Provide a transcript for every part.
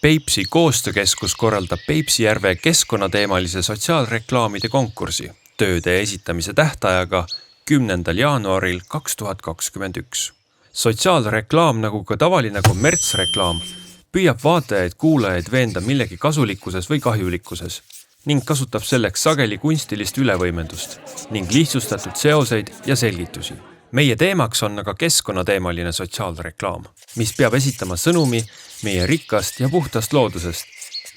Peipsi koostöökeskus korraldab Peipsi järve keskkonnateemalise sotsiaalreklaamide konkursi tööde esitamise tähtajaga 10. jaanuaril 2021. Sotsiaalreklaam nagu ka tavaline kommertsreklaam püüab vaatajaid-kuulajaid veenda millegi kasulikkuses või kahjulikkuses ning kasutab selleks sageli kunstilist ülevõimendust ning lihtsustatud seoseid ja selgitusi. Meie teemaks on aga keskkonnateemaline sotsiaalreklaam, mis peab esitama sõnumi meie rikkast ja puhtast loodusest,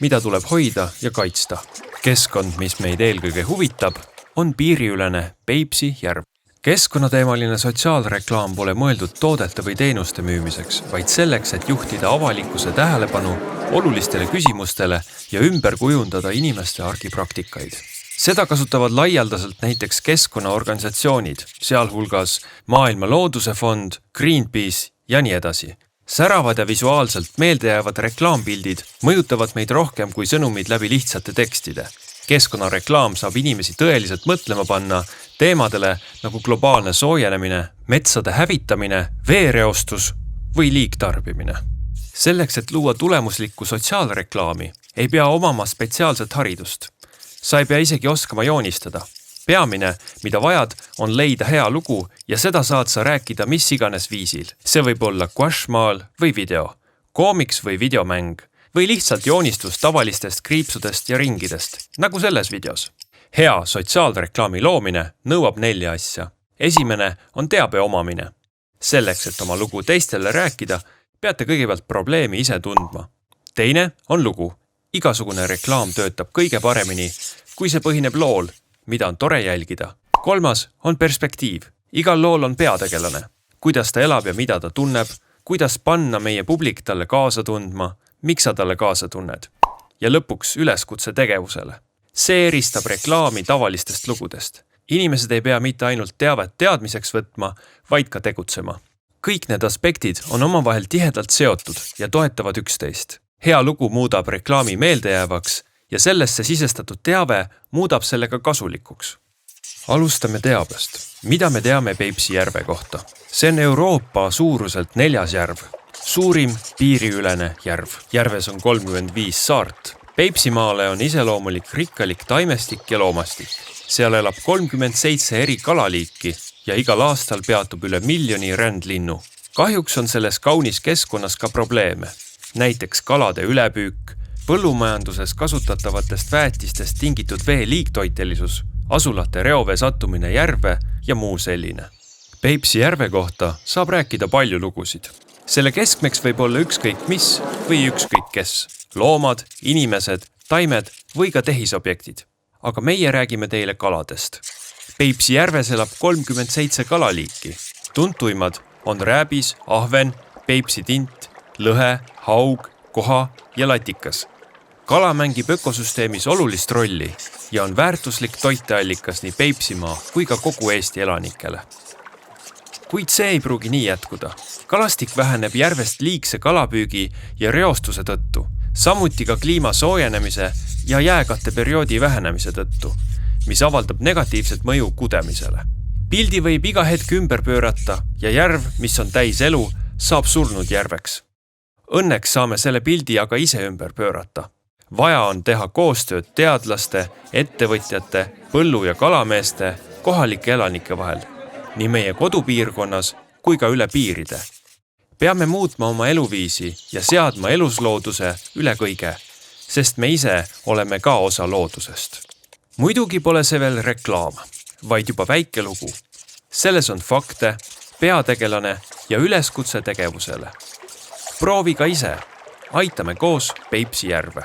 mida tuleb hoida ja kaitsta. Keskkond, mis meid eelkõige huvitab, on piiriülene Peipsi järv. Keskkonnateemaline sotsiaalreklaam pole mõeldud toodete või teenuste müümiseks, vaid selleks, et juhtida avalikkuse tähelepanu olulistele küsimustele ja ümber kujundada inimeste argipraktikaid. Seda kasutavad laialdaselt näiteks keskkonnaorganisatsioonid, sealhulgas Maailma Looduse Fond, Greenpeace ja nii edasi. Säravad ja visuaalselt meeldejäävad reklaampildid mõjutavad meid rohkem kui sõnumid läbi lihtsate tekstide. Keskkonnareklaam saab inimesi tõeliselt mõtlema panna teemadele nagu globaalne soojenemine, metsade hävitamine, veereostus või liigtarbimine. Selleks, et luua tulemuslikku sotsiaalreklaami, ei pea omama spetsiaalset haridust. Sa ei pea isegi oskama joonistada. Peamine, mida vajad, on leida hea lugu ja seda saad sa rääkida mis iganes viisil. See võib olla guašmaal või video, koomiks või videomäng või lihtsalt joonistus tavalistest kriipsudest ja ringidest, nagu selles videos. Hea sotsiaalreklaami loomine nõuab 4 asja. Esimene on teabe omamine. Selleks, et oma lugu teistele rääkida, peate kõigepealt probleemi ise tundma. Teine on lugu. Igasugune reklaam töötab kõige paremini, kui see põhineb lool, mida on tore jälgida. Kolmas on perspektiiv. Igal lool on peategelane. Kuidas ta elab ja mida ta tunneb, kuidas panna meie publik talle kaasa tundma, miks sa talle kaasa tunned. Ja lõpuks üleskutse tegevusele. See eristab reklaami tavalistest lugudest. Inimesed ei pea mitte ainult teavet teadmiseks võtma, vaid ka tegutsema. Kõik need aspektid on omavahel tihedalt seotud ja toetavad üksteist. Hea lugu muudab reklaami meeldejäävaks ja sellesse sisestatud teave muudab sellega kasulikuks. Alustame teabest. Mida me teame Peipsi järve kohta? See on Euroopa suuruselt 4. järv. Suurim piiriülene järv. Järves on 35 saart. Peipsimaale on iseloomulik rikkalik taimestik ja loomastik. Seal elab 37 eri kalaliiki ja igal aastal peatub üle 1 miljoni rändlinnu. Kahjuks on selles kaunis keskkonnas ka probleeme. Näiteks kalade ülepüük, põllumajanduses kasutatavatest väetistest tingitud vee liigtoitelisus, asulate reovee sattumine järve ja muu selline. Peipsi järve kohta saab rääkida palju lugusid. Selle keskmeks võib olla ükskõik mis või ükskõik kes. Loomad, inimesed, taimed või ka tehisobjektid. Aga meie räägime teile kaladest. Peipsi järves elab 37 kalaliiki. Tuntuimad on rääbis, ahven, Peipsi tint, lõhe, haug, koha ja latikas. Kala mängib ökosüsteemis olulist rolli ja on väärtuslik toiteallikas nii Peipsimaa kui ka kogu Eesti elanikele. Kuid see ei pruugi nii jätkuda. Kalastik väheneb järvest liigse kalapüügi ja reostuse tõttu, samuti ka kliima soojenemise ja jääkatteperioodi vähenemise tõttu, mis avaldab negatiivset mõju kudemisele. Pildi võib iga hetk ümber pöörata ja järv, mis on täis elu, saab surnud järveks. Õnneks saame selle pildi aga ise ümber pöörata. Vaja on teha koostööd teadlaste, ettevõtjate, põllu- ja kalameeste, kohalike elanike vahel, nii meie kodupiirkonnas kui ka üle piiride. Peame muutma oma eluviisi ja seadma eluslooduse üle kõige, sest me ise oleme ka osa loodusest. Muidugi pole see veel reklaam, vaid juba väike lugu. Selles on fakte, peategelane ja üleskutse tegevusele. Proovi ka ise. Aitame koos Peipsi järve.